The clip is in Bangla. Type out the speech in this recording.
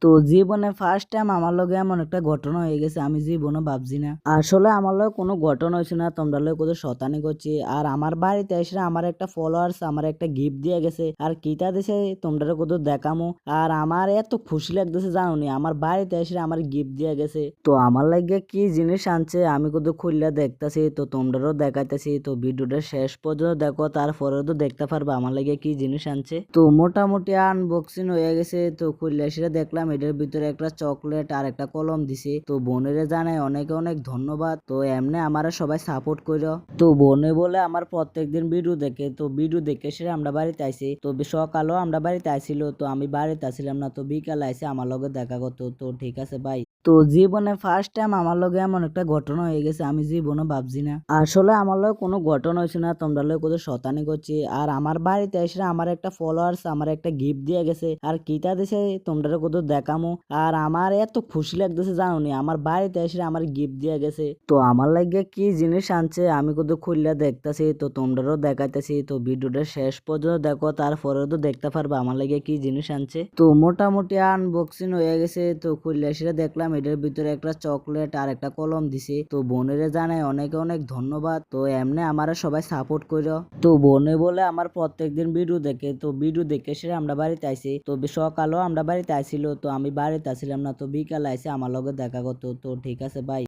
তো জীবনে ফার্স্ট টাইম আমার লগে এমন একটা ঘটনা হয়ে গেছে আমি জীবনে ভাবছি না। আসলে আমার লগে কোনো ঘটনা হয়েছে না, তোমরা লগে কত শতানি করছি। আর আমার বাড়িতে এসে আমার একটা ফলোয়ার্স আমার একটা গিফট দিয়ে গেছে, আর কিটা দিছে তোমরা কত দেখামো। আর আমার এত খুশি লাগতেছে জানো নি, আমার বাড়িতে এসে আমার গিফট দিয়ে গেছে। তো আমার লাগে কি জিনিস আনছে আমি কত খুললে দেখতেছি, তো তোমরাও দেখাইতেছি। তো ভিডিওটা শেষ পর্যন্ত দেখো, তারপরে তো দেখতে পারবা আমার লাগে কি জিনিস আনছে। তো মোটামুটি আনবক্সিং হয়ে গেছে। তো খুললে সেটা দেখলাম এটার ভিতরে একটা চকলেট আর একটা কলম দিছে। তো বোনেরে জানাই অনেক অনেক ধন্যবাদ। তো এমনি আমারা সবাই সাপোর্ট করো। তো বোনে বলে আমার প্রত্যেকদিন ভিডিও দেখে, তো ভিডিও দেখে সেটা আমরা বাড়িতে আইছি। তো সকালেও আমরা বাড়িতে আইছিল, তো আমি বাড়িতে আসছিলাম না, তো বিকালে আইসে আমার লগে দেখা করতো। তো ঠিক আছে ভাই। তো জীবনে ফার্স্ট টাইম আমার লগে এমন একটা ঘটনা হয়ে গেছে আমি জীবনে ভাবছি না। আসলে আমার লগে কোনো ঘটনা হয়েছে না, তোমরা লগে কত শতানি করছি। আর আমার বাড়িতে এসে আমার একটা ফলোয়ার্স আমার একটা গিফট দিয়ে গেছে, আর কিটা দিছে তোমরা কত দেখামো। আর আমার এত খুশি লাগতেছে জানো নি, আমার বাড়িতে এসে আমার গিফট দিয়ে গেছে। তো আমার লাগে কি জিনিস আনছে আমি কত খুললে দেখতেছি, তো তোমরাও দেখাইতেছি। তো ভিডিওটা শেষ পর্যন্ত দেখো, তারপরেও তো দেখতে পারবা আমার লাগে কি জিনিস আনছে। তো মোটামুটি আনবক্সিং হয়ে গেছে। তো খুললে সেটা দেখলাম এটার ভিতরে একটা চকলেট আর একটা কলম দিছে। তো বোনেরে জানাই অনেক অনেক ধন্যবাদ। তো এমনি আমারা সবাই সাপোর্ট করো। তো বোনে বলে আমার প্রত্যেকদিন ভিডিও দেখে, তো ভিডিও দেখে সেটা আমরা বাড়িতে আইছি। তো সকালেও আমরা বাড়িতে আইছিল, তো আমি বাড়িতে আসছিলাম না, তো বিকালে আইসে আমার লগে দেখা করতো। তো ঠিক আছে ভাই।